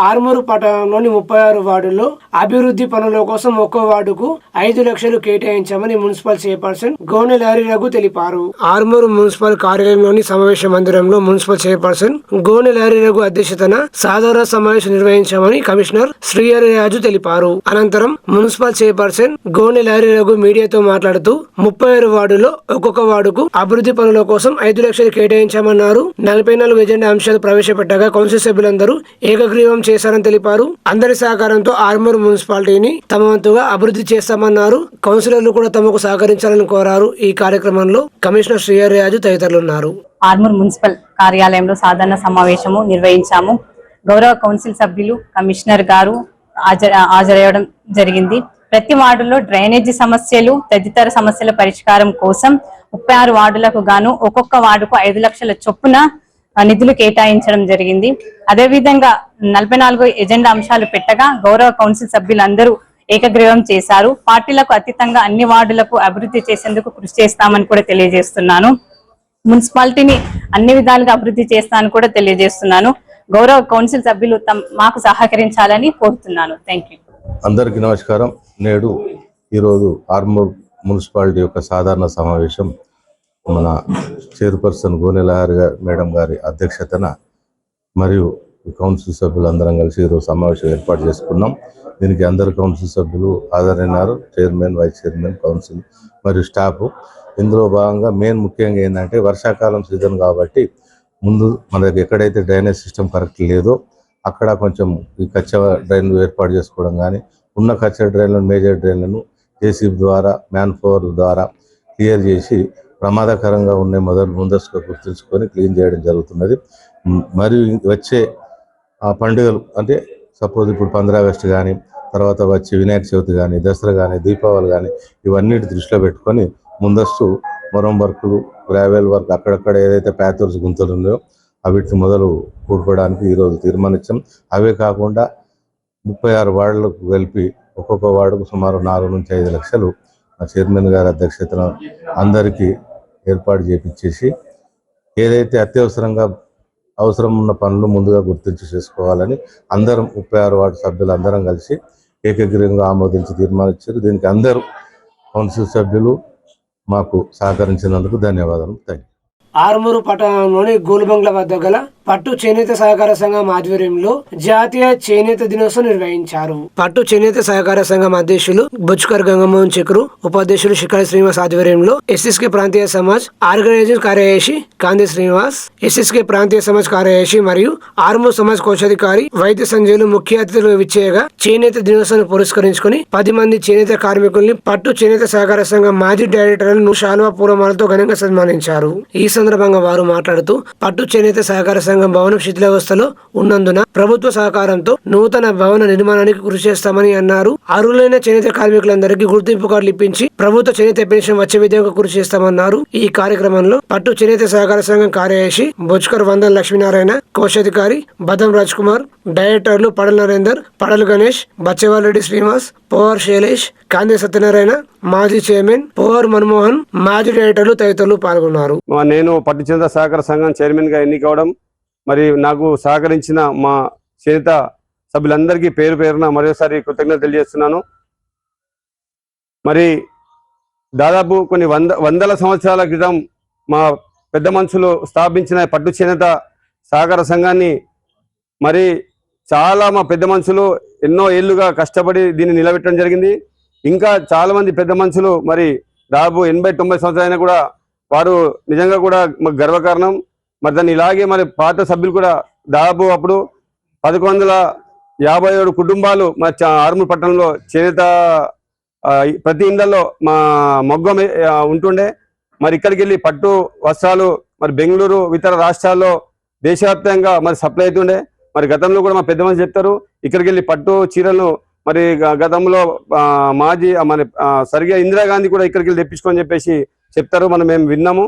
ఆర్మూరు పట్టణంలోని 36 వార్డుల్లో అభివృద్ధి పనుల కోసం ఒక్కో వార్డుకు 5 లక్షలు కేటాయించామని మున్సిపల్ చైర్పర్సన్ గోనె లారీ రఘు తెలిపారు. ఆర్మూరు మున్సిపల్ కార్యాలయంలోని సమావేశ మందిరంలో మున్సిపల్ చైర్పర్సన్ గోనె లారీ రఘు అధ్యక్షతన సాధారణ సమావేశం నిర్వహించామని కమిషనర్ శ్రీహరి రాజు తెలిపారు. అనంతరం మున్సిపల్ చైర్పర్సన్ గోనె లారీ రఘు మీడియాతో మాట్లాడుతూ 36 వార్డులో ఒక్కొక్క వార్డుకు అభివృద్ధి పనుల కోసం 5 లక్షలు కేటాయించామన్నారు. 44 ఎజెండా అంశాలు ప్రవేశపెట్టగా కౌన్సిల్ సభ్యులందరూ ఏకగ్రీవం చేశారని తెలిపారు. అందరి సహకారంతో ఆర్మూరు మున్సిపాలిటీని తమ వంతుగా అభివృద్ధి చేస్తామన్నారు. కౌన్సిలర్లు కూడా తమకు సహకరించాలని కోరారు. ఈ కార్యక్రమంలో కమిషనర్ శ్రీహరి రాజు తదితరులున్నారు. ఆర్మూరు మున్సిపల్ కార్యాలయంలో సాధారణ సమావేశము నిర్వహించాము. గౌరవ కౌన్సిల్ సభ్యులు కమిషనర్ గారు హాజరయ్యడం జరిగింది. ప్రతి వార్డులో డ్రైనేజీ సమస్యలు తదితర సమస్యల పరిష్కారం కోసం 36 వార్డులకు గాను ఒక్కొక్క వార్డుకు 5 లక్షల చొప్పున నిధులు కేటాయించడం జరిగింది. అదేవిధంగా 44 ఎజెండా అంశాలు పెట్టగా గౌరవ కౌన్సిల్ సభ్యులందరూ ఏకగ్రీవం చేశారు. పార్టీలకు అతీతంగా అన్ని వార్డులకు అభివృద్ధి చేసేందుకు కృషి చేస్తామని కూడా తెలియజేస్తున్నాను. మున్సిపాలిటీని అన్ని విధాలుగా అభివృద్ధి చేస్తానని కూడా తెలియజేస్తున్నాను. గౌరవ కౌన్సిల్ సభ్యులు మాకు సహకరించాలని కోరుతున్నాను. Thank you. అందరికీ నమస్కారం. నేడు ఈరోజు ఆర్మూర్ మున్సిపాలిటీ యొక్క సాధారణ సమావేశం మన చైర్పర్సన్ గోనె లారీ మేడం గారి అధ్యక్షతన మరియు కౌన్సిల్ సభ్యులు అందరం కలిసి ఈరోజు సమావేశం ఏర్పాటు చేసుకున్నాం. దీనికి అందరు కౌన్సిల్ సభ్యులు హాజరైనారు. చైర్మన్, వైస్ చైర్మన్, కౌన్సిల్ మరియు స్టాఫ్. ఇందులో భాగంగా ముఖ్యంగా ఏంటంటే వర్షాకాలం సీజన్ కాబట్టి ముందు మనకి ఎక్కడైతే డ్రైనేజ్ సిస్టమ్ కరెక్ట్ లేదో అక్కడ కొంచెం ఈ కచ్చా డ్రైన్లు ఏర్పాటు చేసుకోవడం కానీ ఉన్న కచ్చా డ్రైన్లను మేజర్ డ్రైన్లను జేసీబీ ద్వారా మ్యాన్ పవర్ ద్వారా క్లియర్ చేసి ప్రమాదకరంగా ఉన్న ముందస్తుగా గుర్తుంచుకొని క్లీన్ చేయడం జరుగుతున్నది. మరియు వచ్చే పండుగలు అంటే సపోజ్ ఇప్పుడు 15 ఆగస్టు కానీ తర్వాత వచ్చే వినాయక చవితి కానీ దసరా కానీ దీపావళి కానీ ఇవన్నిటి దృష్టిలో పెట్టుకొని ముందస్తు మొరం వర్కులు గ్రావెల్ వర్క్ అక్కడక్కడ ఏదైతే ప్యాథర్స్ గుంతలు ఉన్నాయో వీటిని మొదలు కూడుకోవడానికి ఈరోజు తీర్మానించాం. అవే కాకుండా 36 వార్డులకు కలిపి ఒక్కొక్క వార్డుకు సుమారు 4 నుంచి 5 లక్షలు చైర్మన్ గారి అధ్యక్షతన అందరికీ ఏర్పాటు చేపించేసి ఏదైతే అత్యవసరంగా అవసరం ఉన్న పనులు ముందుగా గుర్తించి చేసుకోవాలని అందరం 36 వార్డు సభ్యులు అందరం కలిసి ఏకగ్రీవంగా ఆమోదించి తీర్మానించారు. దీనికి అందరూ కౌన్సిల్ సభ్యులు మాకు సహకరించినందుకు ధన్యవాదాలు. Thank you. ఆర్మూరు పట్టణంలోని గోల్బంగ్ల వద్ద గల పట్టు చేనేత సహకార సంఘం ఆధ్వర్యంలో జాతీయ చేనేత దినోత్సవం నిర్వహించారు. పట్టు చేనేత సహకార సంఘం అధ్యక్షులు బుచ్కర్ గంగమోహన్ చక్రు, ఉపాధ్యక్షులు శిఖర శ్రీనివాస్ ఆధ్వర్యంలో ఎస్ఎస్కే ప్రాంతీయ సమాజ్ ఆర్గనైజింగ్ కార్యదర్శి కాంతి శ్రీనివాస్, ఎస్ఎస్కే ప్రాంతీయ సమాజ్ కార్యదర్శి మరియు ఆర్మూరు సమాజ్ కోశాధికారి వైద్య సంజయులు ముఖ్య అతిథులు విచ్చేయగా చేనేత దినోత్సవాన్ని పురస్కరించుకుని 10 మంది చేనేత కార్మికుల్ని పట్టు చేనేత సహకార సంఘం మాజీ డైరెక్టర్లను శాలువా పూలమాలతో ఘనంగా సన్మానించారు. ఈ సందర్భంగా వారు మాట్లాడుతూ పట్టు చేనేత సహకార సంఘం భవనం శిథిలావస్థలో ఉన్నందున ప్రభుత్వ సహకారంతో నూతన భవన నిర్మాణానికి కృషి చేస్తామని అన్నారు. అర్హులైన చేనేత కార్మికులందరికీ గుర్తింపు కార్డులు ఇప్పించి ప్రభుత్వ చేనేత పెన్షన్ వచ్చే విధంగా కృషి చేస్తామన్నారు. ఈ కార్యక్రమంలో పట్టు చేనేత సహకార సంఘం కార్యదర్శి బొచ్కర్ వందల లక్ష్మీనారాయణ, కోశాధికారి బదం రాజ్ కుమార్, డైరెక్టర్లు పడల నరేందర్, పడల గణేష్, బచ్చేవారెడ్డి శ్రీనివాస్, పోవర్ శైలేష్, కాంతి సత్యనారాయణ, మాజీ చైర్మన్ పోవర్ మన్మోహన్, మాజీ డైరెక్టర్లు తదితరులు పాల్గొన్నారు. నేను పట్టు చేనేత సహకార సంఘం చైర్మన్ గా ఎన్నికవడం మరి నాకు సహకరించిన మా చేనేత సభ్యులందరికీ పేరు పేరున మరోసారి కృతజ్ఞతలు తెలియజేస్తున్నాను. మరి దాదాపు కొన్ని వందల సంవత్సరాల క్రితం మా పెద్ద మనుషులు స్థాపించిన పట్టు చేనేత సహకార సంఘాన్ని మరి చాలా మా పెద్ద మనుషులు ఎన్నో ఏళ్లుగా కష్టపడి దీన్ని నిలబెట్టడం జరిగింది. ఇంకా చాలా మంది పెద్ద మనుషులు మరి దాదాపు 80-90 సంవత్సరాలైనా కూడా వారు నిజంగా కూడా మాకు గర్వకారణం. మరి దాన్ని ఇలాగే మరి పాత సభ్యులు కూడా దాదాపు అప్పుడు 1157 కుటుంబాలు మా ఆర్మూరు పట్టణంలో చేనేత ప్రతి ఇళ్లలో మా మొగ్గం ఉంటుండే. మరి ఇక్కడికి వెళ్ళి పట్టు వస్త్రాలు మరి బెంగళూరు ఇతర రాష్ట్రాల్లో దేశవ్యాప్తంగా మరి సప్లై అవుతుండే. మరి గతంలో కూడా మా పెద్ద మనిషి చెప్తారు ఇక్కడికి వెళ్ళి పట్టు చీరలను మరి గతంలో మాజీ మరి సరిగ్గా ఇందిరాగాంధీ కూడా ఇక్కడికి వెళ్ళి తెప్పించుకొని చెప్పేసి చెప్తారు. మేము విన్నాము.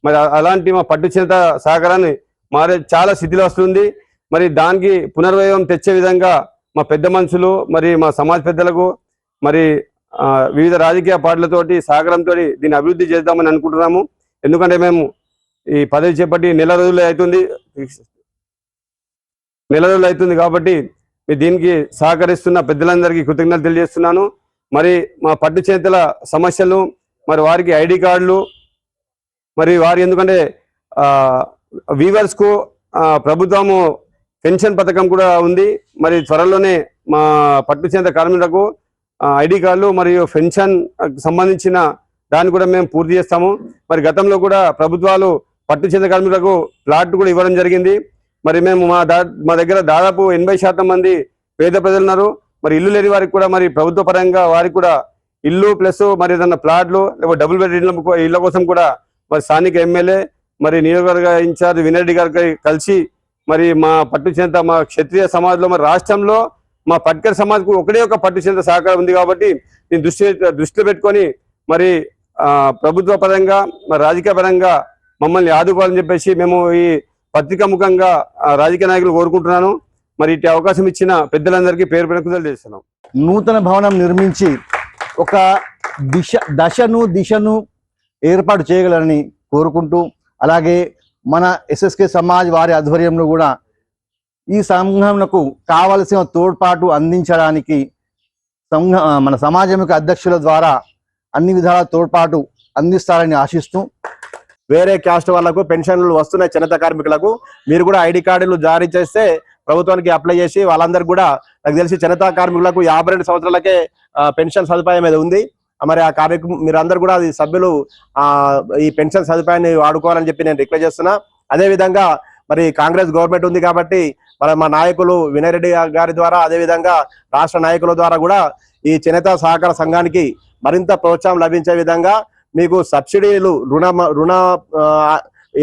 మరి అలాంటి మా పట్టు చేనేత సహకారాన్ని మారే చాలా స్థితిలో వస్తుంది. మరి దానికి పునర్వైభవం తెచ్చే విధంగా మా పెద్ద మనుషులు మరి మా సమాజ పెద్దలకు మరి వివిధ రాజకీయ పార్టీలతోటి సహకారంతో దీన్ని అభివృద్ధి చేద్దామని అనుకుంటున్నాము. ఎందుకంటే మేము ఈ పదవి చేపట్టి నెల రోజులు అవుతుంది కాబట్టి మీ దీనికి సహకరిస్తున్న పెద్దలందరికీ కృతజ్ఞతలు తెలియజేస్తున్నాను. మరి మా పట్టు చేతుల సమస్యలు, మరి వారికి ఐడి కార్డులు, మరి వారి ఎందుకంటే వీవర్స్కు ప్రభుత్వము పెన్షన్ పథకం కూడా ఉంది. మరి త్వరలోనే మా పట్టు చేత కార్మికులకు ఐడి కార్డులు మరియు పెన్షన్ సంబంధించిన దాన్ని కూడా మేము పూర్తి చేస్తాము. మరి గతంలో కూడా ప్రభుత్వాలు పట్టు చేత కార్మికులకు ప్లాట్ కూడా ఇవ్వడం జరిగింది. మరి మేము మా దగ్గర దాదాపు 80% మంది పేద ప్రజలు ఉన్నారు. మరి ఇల్లు లేని వారికి కూడా మరి ప్రభుత్వ పరంగా వారికి కూడా ఇల్లు ప్లస్ మరి ఏదన్నా ప్లాట్లు లేకపోతే డబుల్ బెడ్ ఇళ్ల కోసం కూడా మరి స్థానిక ఎమ్మెల్యే మరి నియోజకవర్గ ఇన్ఛార్జ్ వినయరెడ్డి గారికి కలిసి మరి మా పట్టు చేత మా క్షత్రియ సమాజ్లో మరి రాష్ట్రంలో మా పట్కర్ సమాజ్కు ఒకటే ఒక పట్టు చేత సహకారం ఉంది కాబట్టి దీన్ని దృష్టిలో పెట్టుకొని మరి ప్రభుత్వ పరంగా మరి రాజకీయ పరంగా మమ్మల్ని ఆదుకోవాలని చెప్పేసి మేము ఈ పత్రికా ముఖంగా రాజకీయ నాయకులు కోరుకుంటున్నాను. మరి ఇటు అవకాశం ఇచ్చిన పెద్దలందరికీ పేరు కృతజ్ఞతలు చేస్తున్నాం. నూతన భవనం నిర్మించి ఒక దిశను ఏర్పాటు చేయగలరని కోరుకుంటూ, అలాగే మన ఎస్ఎస్కే సమాజ్ వారి ఆధ్వర్యంలో కూడా ఈ సంఘంకు కావలసిన తోడ్పాటు అందించడానికి మన సమాజం యొక్క అధ్యక్షుల ద్వారా అన్ని విధాల తోడ్పాటు అందిస్తారని ఆశిస్తూ, వేరే క్యాస్ట్ వాళ్ళకు పెన్షన్లు వస్తున్నాయి చేనేత కార్మికులకు, మీరు కూడా ఐడి కార్డులు జారీ చేస్తే ప్రభుత్వానికి అప్లై చేసి వాళ్ళందరూ కూడా, నాకు తెలిసి చేనేత కార్మికులకు 52 సంవత్సరాలకే పెన్షన్ సదుపాయం మీద ఉంది. మరి ఆ కార్యక్రమం మీరందరూ కూడా అది సభ్యులు ఈ పెన్షన్ సదుపాయాన్ని వాడుకోవాలని చెప్పి నేను రిక్వెస్ట్ చేస్తున్నా. అదేవిధంగా మరి కాంగ్రెస్ గవర్నమెంట్ ఉంది కాబట్టి మా నాయకులు వినయరెడ్డి గారి ద్వారా, అదేవిధంగా రాష్ట్ర నాయకుల ద్వారా కూడా ఈ చేనేత సహకార సంఘానికి మరింత ప్రోత్సాహం లభించే విధంగా మీకు సబ్సిడీలు రుణ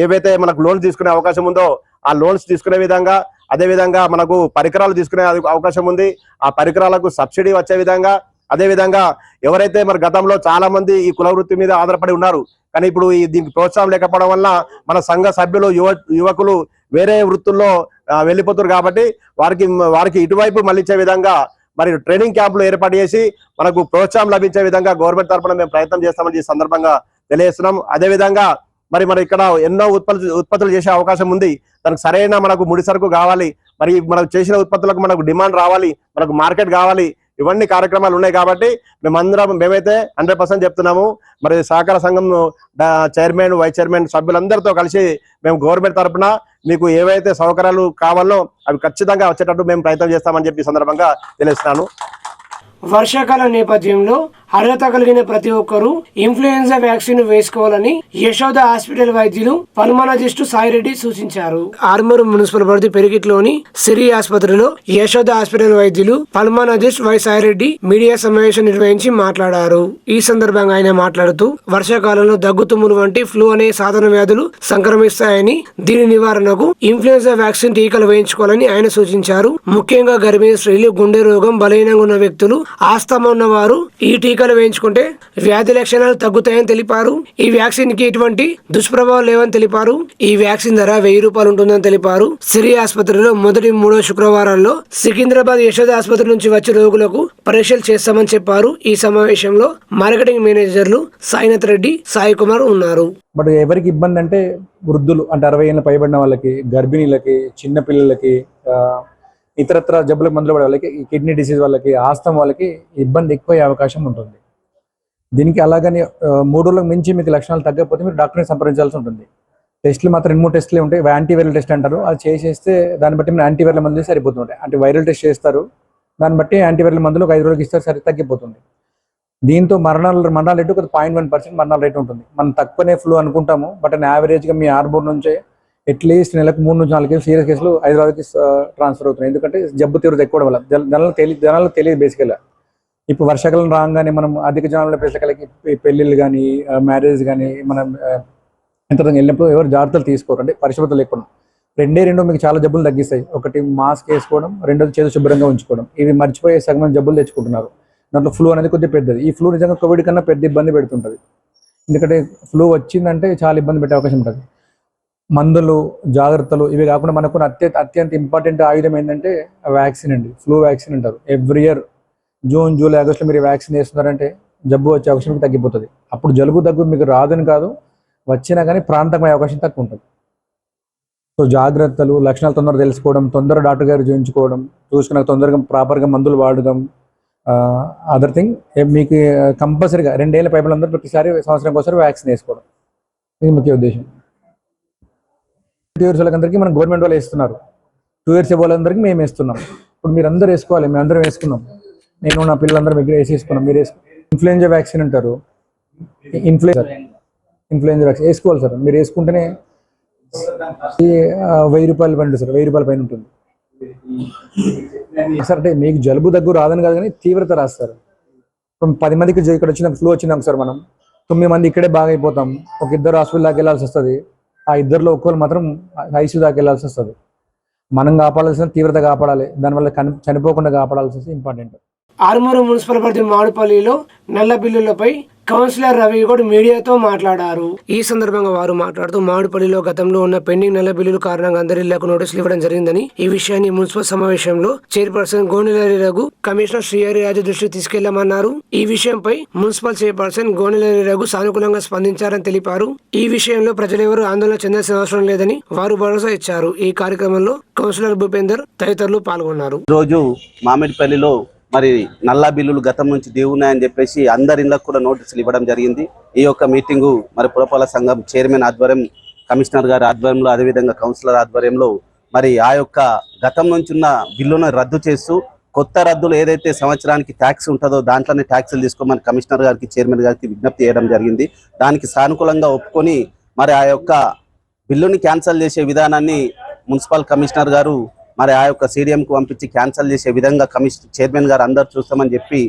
ఏవైతే మనకు లోన్స్ తీసుకునే అవకాశం ఉందో ఆ లోన్స్ తీసుకునే విధంగా, అదేవిధంగా మనకు పరికరాలు తీసుకునే అవకాశం ఉంది, ఆ పరికరాలకు సబ్సిడీ వచ్చే విధంగా, అదేవిధంగా ఎవరైతే మరి గతంలో చాలా మంది ఈ కుల వృత్తి మీద ఆధారపడి ఉన్నారు, కానీ ఇప్పుడు దీనికి ప్రోత్సాహం లేకపోవడం వల్ల మన సంఘ సభ్యులు యువకులు వేరే వృత్తుల్లో వెళ్ళిపోతారు కాబట్టి వారికి ఇటువైపు మళ్ళించే విధంగా మరి ట్రైనింగ్ క్యాంపులు ఏర్పాటు చేసి మనకు ప్రోత్సాహం లభించే విధంగా గవర్నమెంట్ తరఫున మేము ప్రయత్నం చేస్తామని ఈ సందర్భంగా తెలియజేస్తున్నాం. అదేవిధంగా మరి ఇక్కడ ఎన్నో ఉత్పత్తులు చేసే అవకాశం ఉంది. దానికి సరైన మనకు ముడి సరుకు కావాలి, మరి మనకు చేసిన ఉత్పత్తులకు మనకు డిమాండ్ రావాలి, మనకు మార్కెట్ కావాలి, ఇవన్నీ కార్యక్రమాలు ఉన్నాయి కాబట్టి మేమైతే 100% చెప్తున్నాము. మరి సహకార సంఘం చైర్మన్, వైస్ చైర్మన్ సభ్యులందరితో కలిసి మేము గవర్నమెంట్ తరఫున మీకు ఏవైతే సౌకర్యాలు కావాలో అవి ఖచ్చితంగా వచ్చేటట్టు మేము ప్రయత్నం చేస్తామని చెప్పి సందర్భంగా తెలియజేస్తున్నాను. వర్షాకాల నేపథ్యంలో అర్హత కలిగిన ప్రతి ఒక్కరూ ఇన్ఫ్లుయెన్జా వ్యాక్సిన్ వేసుకోవాలని యశోద హాస్పిటల్ వైద్యులు పల్మనాలజిస్టు సాయిరెడ్డి సూచించారు. ఆర్మూరు మున్సిపల్ పరిధి పెరిగిట్లోని సిరి ఆసుపత్రిలో యశోద హాస్పిటల్ వైద్యులు పల్మనాలజిస్ట్ వై సాయిరెడ్డి మీడియా సమావేశం నిర్వహించి మాట్లాడారు. ఈ సందర్భంగా ఆయన మాట్లాడుతూ వర్షాకాలంలో దగ్గుతుమ్ములు వంటి ఫ్లూ అనే సాధారణ వ్యాధులు సంక్రమిస్తాయని, దీని నివారణకు ఇన్ఫ్లుయెన్జా వ్యాక్సిన్ టీకాలు వేయించుకోవాలని ఆయన సూచించారు. ముఖ్యంగా గర్భిణీ స్త్రీలు, గుండె రోగం, బలహీనంగా ఉన్న వ్యక్తులు, ఆస్తమా ఉన్నవారు ఈ టీకాలు వేయించుకుంటే వ్యాధి లక్షణాలు తగ్గుతాయని తెలిపారు. ఈ వ్యాక్సిన్ కి ఎటువంటి దుష్ప్రభావాలు లేవని తెలిపారు. ఈ వ్యాక్సిన్ ధర 1000 రూపాయలు ఉంటుందని తెలిపారు. సిరి ఆసుపత్రిలో మొదటి 3వ శుక్రవారాల్లో సికింద్రాబాద్ యశోద ఆసుపత్రి నుంచి వచ్చే రోగులకు పరీక్షలు చేస్తామని చెప్పారు. ఈ సమావేశంలో మార్కెటింగ్ మేనేజర్లు సాయినాథ్ రెడ్డి, సాయి కుమార్ ఉన్నారు. బట్ ఎవరికి ఇబ్బంది అంటే వృద్ధులు, అంటే 60 ఏళ్ళ పైబడిన వాళ్ళకి, గర్భిణీలకి, చిన్న పిల్లలకి, ఇతరత్ర జబ్బులకు మందులు పడే వాళ్ళకి, కిడ్నీ డిసీజ్ వాళ్ళకి, ఆస్తమా వాళ్ళకి ఇబ్బంది ఎక్కువ అవకాశం ఉంటుంది. దీనికి అలాగని 3 రోజులకు మించి మీకు లక్షణాలు తగ్గకపోతే మీరు డాక్టర్ని సంప్రదించాల్సి ఉంటుంది. టెస్టులు మాత్రం 2-3 టెస్టులే ఉంటాయి. యాంటీవైరల్ టెస్ట్ అంటారు. అది చేసేస్తే దాన్ని బట్టి మీరు యాంటీవైరల్ మందులు సరిపోతుంటాయి. అంటే వైరల్ టెస్ట్ చేస్తారు, దాన్ని బట్టి యాంటీవైరల్ మందులు 5 రోజులకి ఇస్తారు, సరి తగ్గిపోతుంది. దీంతో మరణాల రేటు 0.1% మరణాల రేటు ఉంటుంది. మనం తక్కువనే ఫ్లూ అనుకుంటాము, బట్ యావరేజ్గా మీ ఆర్మూర్ నుంచే అట్లీస్ట్ నెలకు 3 నుంచి 4 కేసులు సీరియస్ కేసులు హైదరాబాద్కి ట్రాన్స్ఫర్ అవుతున్నాయి. ఎందుకంటే జబ్బు తీవ్రత ఎక్కువ వల్ల జనాలకు తెలియదు బేసికల్గా. ఇప్పుడు వర్షాకాలం రాగానే మనం అధిక జనాల ప్లేస్లకి పెళ్ళిళ్ళు కానీ, మ్యారేజ్ కానీ, మనం ఇంత వెళ్ళినప్పుడు ఎవరు జాగ్రత్తలు తీసుకోరు, అంటే పరిశుభ్రత లేకపోవడం. 2 మీకు చాలా జబ్బులు తగ్గిస్తాయి. ఒకటి మాస్క్ వేసుకోవడం, 2ది చేతులు శుభ్రంగా ఉంచుకోవడం. ఇవి మర్చిపోయే సగం జబ్బులు తెచ్చుకుంటున్నారు. దాంట్లో ఫ్లూ అనేది కొద్దిగా పెద్దది. ఈ ఫ్లూ నిజంగా కోవిడ్ కన్నా పెద్ద ఇబ్బంది పెడుతుంటుంది. ఎందుకంటే ఫ్లూ వచ్చిందంటే చాలా ఇబ్బంది పెట్టే అవకాశం ఉంటుంది. మందులు, జాగ్రత్తలు ఇవి కాకుండా మనకు అత్యంత ఇంపార్టెంట్ ఆయుధం ఏంటంటే వ్యాక్సిన్ అండి. ఫ్లూ వ్యాక్సిన్ అంటారు. ఎవ్రీ ఇయర్ జూన్, జూలై, ఆగస్టులో మీరు వ్యాక్సిన్ వేస్తున్నారంటే జబ్బు వచ్చే అవకాశం మీకు తగ్గిపోతుంది. అప్పుడు జలుబు దగ్గు మీకు రాదని కాదు, వచ్చినా కానీ ప్రాంతమయ్యే అవకాశం తక్కువ ఉంటుంది. సో జాగ్రత్తలు, లక్షణాలు తొందరగా తెలుసుకోవడం, తొందరగా డాక్టర్ గారు చూపించుకోవడం, చూసుకున్నాక తొందరగా ప్రాపర్గా మందులు వాడడం. అదర్ థింగ్, మీకు కంపల్సరీగా 2 ఏళ్ళ పైబలందరూ ప్రతిసారి సంవత్సరానికి ఒకసారి వ్యాక్సిన్ వేసుకోవడం, ఇది ముఖ్య ఉద్దేశం. 2 ఇయర్స్ వాళ్ళందరికీ మనం గవర్నమెంట్ వాళ్ళు వేస్తున్నారు, 2 ఇయర్స్ వాళ్ళందరికీ మేము వేస్తున్నాం. ఇప్పుడు మీరు అందరూ వేసుకోవాలి, మేము అందరం వేసుకున్నాం, నేను నా పిల్లలందరం వేసుకున్నాం. మీరు ఇన్ఫ్లుయెంజా వ్యాక్సిన్ అంటారు, ఇన్ఫ్లుయెంజా వ్యాక్సిన్ వేసుకోవాలి సార్. మీరు వేసుకుంటేనే 1000 రూపాయలు పండు సార్, 1000 రూపాయల పైన ఉంటుంది సార్. అంటే మీకు జలుబు దగ్గు రాదని కాదు కానీ తీవ్రత రాస్తారు. 10 మందికి ఇక్కడ వచ్చిన ఫ్లూ వచ్చినాం సార్, మనం 9 మంది ఇక్కడే బాగా అయిపోతాం. ఒక 2 హాస్పిటల్ దాకా వెళ్ళాల్సి వస్తుంది, ఆ 2లో ఒక్కరు మాత్రం ఐసీయూ దాకా వెళ్ళాల్సి వస్తుంది. మనం కాపాడాల్సిన తీవ్రత కాపాడాలి, దానివల్ల చనిపోకుండా కాపాడాల్సి వస్తుంది ఇంపార్టెంట్. ఆర్మూరు మున్సిపల్ పరిధి మామిడిపల్లిలో నల్ల బిల్లులపై కౌన్సిలర్ రవిగౌడ్ మీడియాతో మాట్లాడారు. ఈ సందర్భంగా వారు మాట్లాడుతూ మామిడిపల్లిలో గతంలో ఉన్న పెండింగ్ నల్ల బిల్లుల కారణంగా అందరి ఇళ్లకు నోటీసులు ఇవ్వడం జరిగిందని, ఈ విషయాన్ని మున్సిపల్ సమావేశంలో చైర్పర్సన్ గోనెలరి రఘు, కమిషనర్ శ్రీహరి రాజు దృష్టికి తీసుకెళ్లామన్నారు. ఈ విషయంపై మున్సిపల్ చైర్పర్సన్ గోనెలరి రఘు సానుకూలంగా స్పందించారని తెలిపారు. ఈ విషయంలో ప్రజలెవరూ ఆందోళన చెందాల్సిన అవసరం లేదని వారు భరోసా ఇచ్చారు. ఈ కార్యక్రమంలో కౌన్సిలర్ భూపేందర్ తదితరులు పాల్గొన్నారు. రోజు మామిడిపల్లిలో మరి నల్లా బిల్లులు గతం నుంచి దేవున్నాయని చెప్పేసి అందరి ఇళ్ళకు కూడా నోటీసులు ఇవ్వడం జరిగింది. ఈ యొక్క మీటింగు మరి పురపాలక సంఘం చైర్మన్ ఆధ్వర్యం, కమిషనర్ గారి ఆధ్వర్యంలో, అదేవిధంగా కౌన్సిలర్ ఆధ్వర్యంలో మరి ఆ యొక్క గతం నుంచి ఉన్న బిల్లును రద్దు చేస్తూ కొత్త రద్దులు ఏదైతే సంవత్సరానికి ట్యాక్స్ ఉంటుందో దాంట్లోనే ట్యాక్సులు తీసుకోమని కమిషనర్ గారికి, చైర్మన్ గారికి విజ్ఞప్తి చేయడం జరిగింది. దానికి సానుకూలంగా ఒప్పుకొని మరి ఆ యొక్క బిల్లుని క్యాన్సిల్ చేసే విధానాన్ని మున్సిపల్ కమిషనర్ గారు మరి ఆ యొక్క CDMకు పంపించి క్యాన్సిల్ చేసే విధంగా చైర్మన్ గారు అందరు చూస్తామని చెప్పి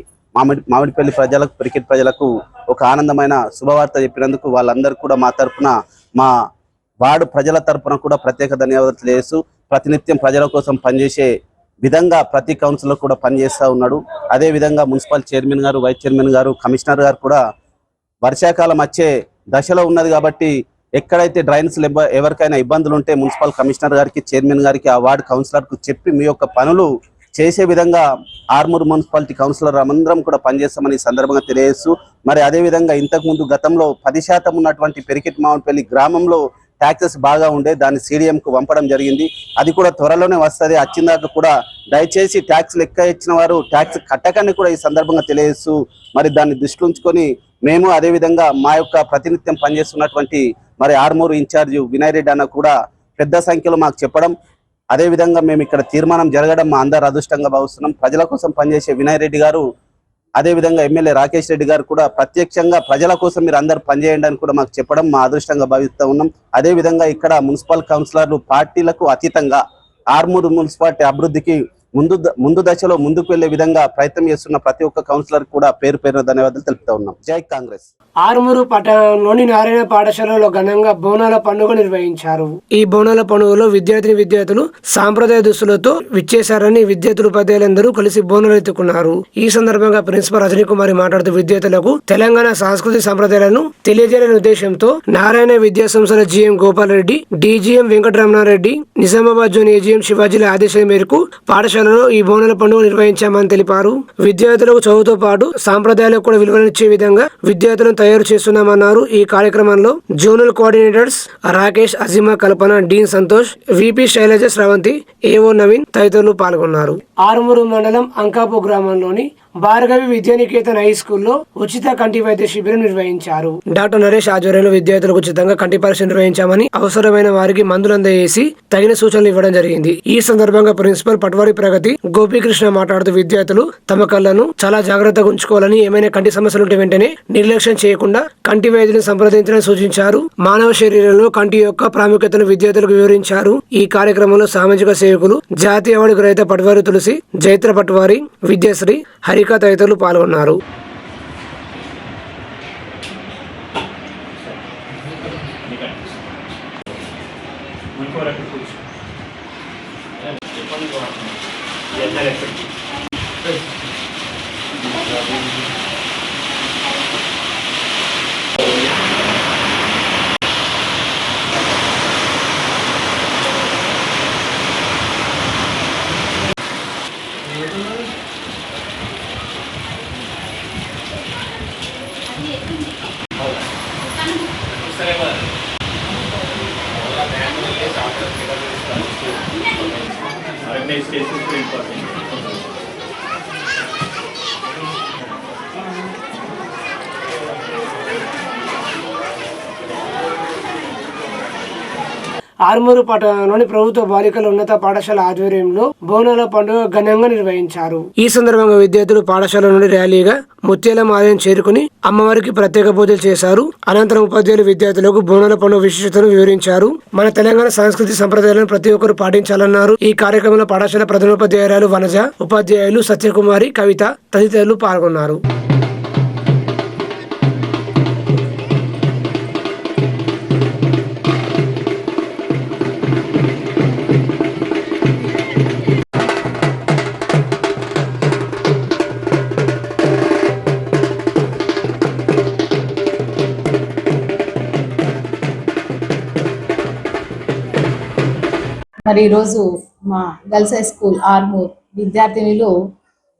మామిడిపల్లి ప్రజలకు, క్రికెట్ ప్రజలకు ఒక ఆనందమైన శుభవార్త చెప్పినందుకు వాళ్ళందరూ కూడా మా తరఫున, మా వార్డు ప్రజల తరఫున కూడా ప్రత్యేక ధన్యవాదాలు తెలియజేస్తూ, ప్రతినిత్యం ప్రజల కోసం పనిచేసే విధంగా ప్రతి కౌన్సిలర్ కూడా పనిచేస్తూ ఉన్నాడు. అదేవిధంగా మున్సిపల్ చైర్మన్ గారు, వైస్ చైర్మన్ గారు, కమిషనర్ గారు కూడా వర్షాకాలం వచ్చే దశలో ఉన్నది కాబట్టి ఎక్కడైతే డ్రైన్స్ ఎవరికైనా ఇబ్బందులు ఉంటే మున్సిపల్ కమిషనర్ గారికి, చైర్మన్ గారికి, ఆ వార్డు కౌన్సిలర్కు చెప్పి మీ యొక్క పనులు చేసే విధంగా ఆర్మూరు మున్సిపాలిటీ కౌన్సిలర్ అందరం కూడా పనిచేస్తామని సందర్భంగా తెలియజేస్తూ, మరి అదేవిధంగా ఇంతకుముందు గతంలో 10% ఉన్నటువంటి పెరికెట్ మామిడిపల్లి గ్రామంలో ట్యాక్సెస్ బాగా ఉండే, దాన్ని CDMకు పంపడం జరిగింది. అది కూడా త్వరలోనే వస్తుంది. వచ్చిందాక కూడా దయచేసి ట్యాక్స్ లెక్క ఇచ్చిన వారు ట్యాక్స్ కట్టకని కూడా ఈ సందర్భంగా తెలియజేస్తూ, మరి దాన్ని దృష్టిలో ఉంచుకొని మేము అదేవిధంగా మా యొక్క ప్రతినిత్యం పనిచేస్తున్నటువంటి మరి ఆర్మూరు ఇన్ఛార్జ్ వినయ్ రెడ్డి అన్న కూడా పెద్ద సంఖ్యలో మాకు చెప్పడం, అదేవిధంగా మేము ఇక్కడ తీర్మానం జరగడం మా అందరు అదృష్టంగా భావిస్తున్నాం. ప్రజల కోసం పనిచేసే వినయ్ రెడ్డి గారు, అదేవిధంగా ఎమ్మెల్యే రాకేష్ రెడ్డి గారు కూడా ప్రత్యక్షంగా ప్రజల కోసం మీరు అందరు పనిచేయండి అని కూడా మాకు చెప్పడం మా అదృష్టంగా భావిస్తూ ఉన్నాం. అదేవిధంగా ఇక్కడ మున్సిపల్ కౌన్సిలర్లు పార్టీలకు అతీతంగా ఆర్మూరు మున్సిపాలిటీ అభివృద్ధికి ముందు దశలో ముందుకు వెళ్లే విధంగా ప్రయత్నం చేస్తున్న ప్రతి ఒక్క కౌన్సిలర్ కూడా పేరు పేరున ధన్యవాదాలు తెలుపుతా ఉన్నాం. జై కాంగ్రెస్. ఆర్మూరు పట్టణంలోని నారాయణ పాఠశాలలో ఘనంగా బోనాల పండుగ నిర్వహించారు. ఈ బోనాల పండుగలో విద్యార్థులు సాంప్రదాయ దుస్తులతో విచ్చేశారని విద్యార్థులు, ఉపాధ్యాయులందరూ కలిసి బోనాలు ఎత్తుకున్నారు. ఈ సందర్భంగా ప్రిన్సిపల్ రజనీ కుమారి మాట్లాడుతూ విద్యార్థులకు తెలంగాణ సాంస్కృతిక సంప్రదాయాలను తెలియజేయాలనే ఉద్దేశంతో నారాయణ విద్యా సంస్థల GM Gopal Reddy, DGM Venkataramanareddy, Nizamabad zone AGM శివాజీల ఆదేశాల మేరకు పాఠశాలలో ఈ బోనాల పండుగ నిర్వహించామని తెలిపారు. విద్యార్థులకు చదువుతో పాటు సాంప్రదాయాలకు కూడా విలువనిచ్చే విధంగా విద్యార్థులను తయారు చేస్తున్నామన్నారు. ఈ కార్యక్రమంలో జోనల్ కోఆర్డినేటర్స్ రాకేష్, అజీమా, కల్పన, డీన్ సంతోష్, VP శైలజ, శ్రవంతి, AO నవీన్ తదితరులు పాల్గొన్నారు. ఆర్మూరు మండలం అంకాపు గ్రామంలోని భార్గవి విద్యానికేతన్ హై స్కూల్లో ఉచిత కంటి వైద్య శిబిరం నిర్వహించారు. డాక్టర్ నరేష్ ఆధ్వర్యంలో విద్యార్థులకు ఉచితంగా కంటి పరీక్ష నిర్వహించామని, అవసరమైన వారికి మందులు అందజేసి తగిన సూచనలు ఇవ్వడం జరిగింది. ఈ సందర్భంగా ప్రిన్సిపల్ పట్వారి ప్రగతి గోపీకృష్ణ మాట్లాడుతూ విద్యార్థులు తమ కళ్ళను చాలా జాగ్రత్తగా ఉంచుకోవాలని, ఏమైనా కంటి సమస్యలుంటే వెంటనే నిర్లక్ష్యం చేయకుండా కంటి వైద్యులను సంప్రదించాలని సూచించారు. మానవ శరీరంలో కంటి యొక్క ప్రాముఖ్యతను విద్యార్థులకు వివరించారు. ఈ కార్యక్రమంలో సామాజిక సేవకులు, జాతీయ అవార్డు గ్రహీత పట్వారి తులసి, జైత్ర పట్వారి, విద్యాశ్రీ, హరిక తదితరులు పాల్గొన్నారు. సరే ఆర్మూరు పట్టణంలోని ప్రభుత్వ బాలికల ఉన్నత పాఠశాల ఆధ్వర్యంలో బోనాల పండుగ ఘనంగా నిర్వహించారు. ఈ సందర్భంగా విద్యార్థులు పాఠశాల నుండి ర్యాలీగా ముత్యాలమ్మ ఆలయం చేరుకుని అమ్మవారికి ప్రత్యేక పూజలు చేశారు. అనంతరం ఉపాధ్యాయులు విద్యార్థులకు బోనాల పండుగ విశిష్టతను వివరించారు. మన తెలంగాణ సంస్కృతి సంప్రదాయాలను ప్రతి ఒక్కరు పాటించాలన్నారు. ఈ కార్యక్రమంలో పాఠశాల ప్రధానోపాధ్యాయురాలు వనజ, ఉపాధ్యాయులు సత్యకుమారి, కవిత తదితరులు పాల్గొన్నారు. మరి ఈరోజు మా గర్ల్స్ హై స్కూల్ ఆర్మూర్ విద్యార్థినులు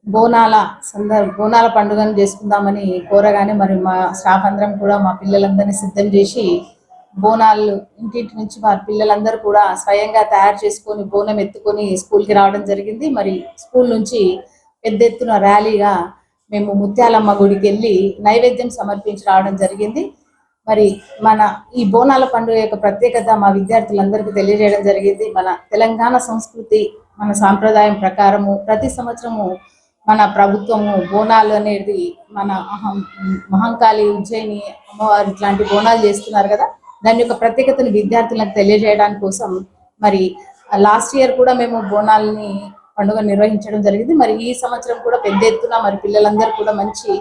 బోనాల పండుగను చేసుకుందామని కోరగానే మరి మా స్టాఫ్ అందరం కూడా మా పిల్లలందరినీ సిద్ధం చేసి బోనాలు ఇంటింటి నుంచి మా పిల్లలందరూ కూడా స్వయంగా తయారు చేసుకొని బోనం ఎత్తుకొని స్కూల్కి రావడం జరిగింది. మరి స్కూల్ నుంచి పెద్ద ఎత్తున ర్యాలీగా మేము ముత్యాలమ్మ గుడికి వెళ్ళి నైవేద్యం సమర్పించి రావడం జరిగింది. మరి మన ఈ బోనాల పండుగ యొక్క ప్రత్యేకత మా విద్యార్థులందరికీ తెలియజేయడం జరిగింది. మన తెలంగాణ సంస్కృతి, మన సాంప్రదాయం ప్రకారము ప్రతి సంవత్సరము మన ప్రభుత్వము బోనాలు అనేది మన మహంకాళి, ఉజ్జయిని అమ్మవారు ఇట్లాంటి బోనాలు చేస్తున్నారు కదా, దాని యొక్క ప్రత్యేకతను విద్యార్థులకు తెలియజేయడానికి కోసం మరి లాస్ట్ ఇయర్ కూడా మేము బోనాలని పండుగ నిర్వహించడం జరిగింది. మరి ఈ సంవత్సరం కూడా పెద్ద ఎత్తున మరి పిల్లలందరూ కూడా మంచి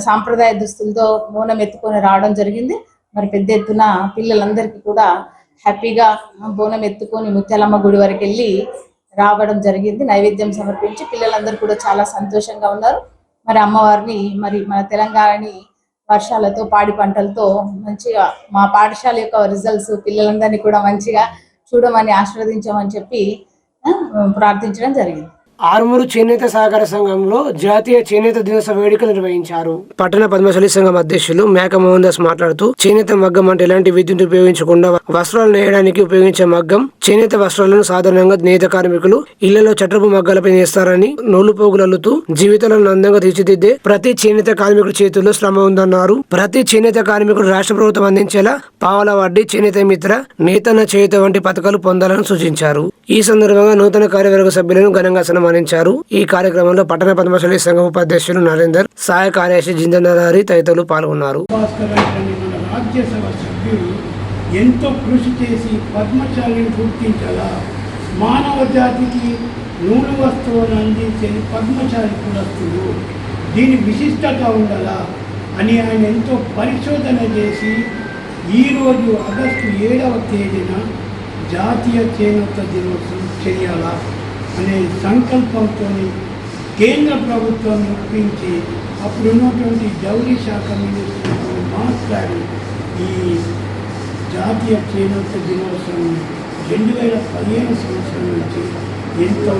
సాంప్రదాయ దుస్తులతో బోనం ఎత్తుకొని రావడం జరిగింది. మరి పెద్ద ఎత్తున పిల్లలందరికీ కూడా హ్యాపీగా బోనం ఎత్తుకొని ముత్యాలమ్మ గుడి వరకు వెళ్ళి రావడం జరిగింది. నైవేద్యం సమర్పించి పిల్లలందరూ కూడా చాలా సంతోషంగా ఉన్నారు. మరి అమ్మవారిని, మరి మన తెలంగాణని వర్షాలతో, పాడి పంటలతో మంచిగా మా పాఠశాల యొక్క రిజల్ట్స్ పిల్లలందరినీ కూడా మంచిగా చూడమని, ఆశీర్వదించమని చెప్పి ప్రార్థించడం జరిగింది. ఆర్మూరు చేనేత సహకార సంఘంలో జాతీయ చేనేత దినోత్సవ వేడుకలు నిర్వహించారు. పట్టణ పద్మశాలి సంఘం అధ్యక్షులు మేక మోహన్ దాస్ మాట్లాడుతూ, చేనేత మగ్గం అంటే ఎలాంటి విద్యుత్ ఉపయోగించకుండా వస్త్రాలు నేయడానికి ఉపయోగించే మగ్గం. చేనేత వస్త్రాలను సాధారణంగా నేత కార్మికులు ఇళ్లలో చట్టపు మగ్గాలపై నేస్తారని, నూలు పోగులల్లుతూ జీవితాలను అందంగా తీర్చిదిద్దే ప్రతి చేనేత కార్మికుడి చేతుల్లో శ్రమ ఉందన్నారు. ప్రతి చేనేత కార్మికుడు రాష్ట్ర ప్రభుత్వం అందించేలా పావల వడ్డీ, చేనేత మిత్ర, నేతన్న చేయుత వంటి పథకాలు పొందాలని సూచించారు. ఈ సందర్భంగా నూతన కార్యవర్గ సభ్యులను ఘనంగా సన్మానించారు. ఈ కార్యక్రమంలో పట్టణ పద్మశాలి సంఘం ఉపాధ్యక్షులు నరేందర్, సహాయ కార్యదర్శి జిందనారి తదితరులు పాల్గొన్నారు. రాజ్యసభ సభ్యులు ఎంతో కృషి చేసి పద్మశాలిని గుర్తించాలా, మానవ జాతికి నూలు వస్తువులను అందించే పద్మశాలి కులస్తులు, దీని విశిష్టత ఉండాలా అని ఆయన ఎంతో పరిశోధన చేసి ఈరోజు ఆగస్టు 7వ తేదీన జాతీయ చేనేత దినోత్సవం చేయాలా అనే సంకల్పంతో కేంద్ర ప్రభుత్వాన్ని ఒప్పించి అప్పుడు ఉన్నటువంటి జౌళి శాఖ మినిస్టర్తో మాట్లాడి ఈ జాతీయ చేనేత దినోత్సవం 2015 సంవత్సరం నుంచి ఎంతో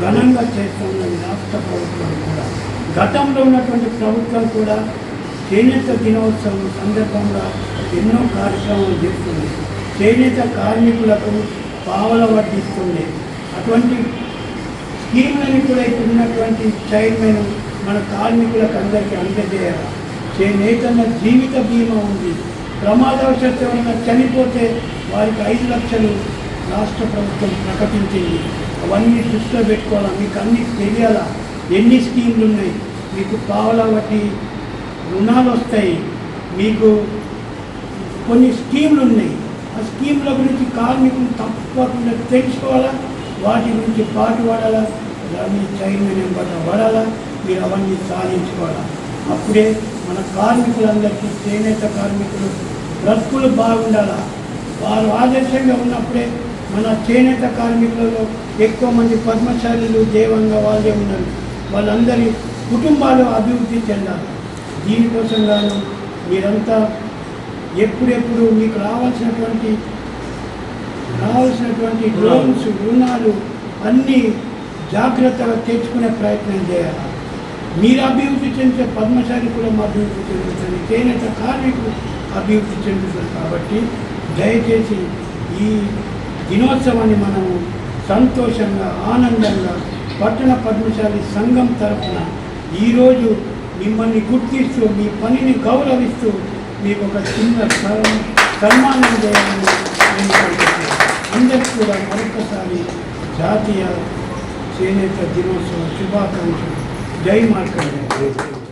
ఘనంగా చేస్తున్నది రాష్ట్ర ప్రభుత్వం కూడా. గతంలో ఉన్నటువంటి ప్రభుత్వం కూడా చేనేత దినోత్సవం సందర్భంగా ఎన్నో కార్యక్రమాలు చేస్తుంది. చేనేత కార్మికులకు పావల వడ్డిస్తుంది. అటువంటి స్కీమ్లని కూడా ఇప్పుడు ఉన్నటువంటి చైర్మన్ మన కార్మికులకు అందరికీ అందజేయాలి. చేనేతన్న జీవిత బీమా ఉంది. ప్రమాదవశాత్తు ఎవరైనా చనిపోతే వారికి 5 లక్షలు రాష్ట్ర ప్రభుత్వం ప్రకటించింది. అవన్నీ దృష్టిలో పెట్టుకోవాలా, మీకు అన్నీ తెలియాలా, ఎన్ని స్కీమ్లు ఉన్నాయి, మీకు పావల వడ్డీ రుణాలు వస్తాయి, మీకు కొన్ని స్కీమ్లు ఉన్నాయి. ఆ స్కీమ్ల గురించి కార్మికులు తప్పకుండా తెలుసుకోవాలా, వాటి గురించి పాటుపడాలా, దాన్ని చైర్మన్ ఎంబట పడాలా, మీరు అవన్నీ సాధించుకోవాలా. అప్పుడే మన కార్మికులందరికీ, చేనేత కార్మికులు బ్రతుకులు బాగుండాలా. వారు ఆదర్శంగా ఉన్నప్పుడే మన చేనేత కార్మికులలో ఎక్కువ మంది పద్మశాలీలు దేవంగా వాళ్ళే ఉన్నారు. వాళ్ళందరి కుటుంబాలు అభివృద్ధి చెందాలి. దీనికోసం గాను మీరంతా ఎప్పుడెప్పుడు మీకు రావాల్సినటువంటి లోన్స్, రుణాలు అన్నీ జాగ్రత్తగా తెచ్చుకునే ప్రయత్నం చేయాలి. మీరు అభివృద్ధి చెందితే పద్మశాలి కూడా అభివృద్ధి చెందుతుంది, చేనేత కార్మికులు అభివృద్ధి చెందుతుంది. కాబట్టి దయచేసి ఈ దినోత్సవాన్ని మనము సంతోషంగా, ఆనందంగా పట్టణ పద్మశాలి సంఘం తరఫున ఈరోజు మిమ్మల్ని గుర్తిస్తూ, మీ పనిని గౌరవిస్తూ మీకు ఒక చిన్న సన్మానం చేయాలని అందరికీ కూడా మరొకసారి జాతీయ చేనేత దినోత్సవ శుభాకాంక్షలు. జై మార్కండేయ.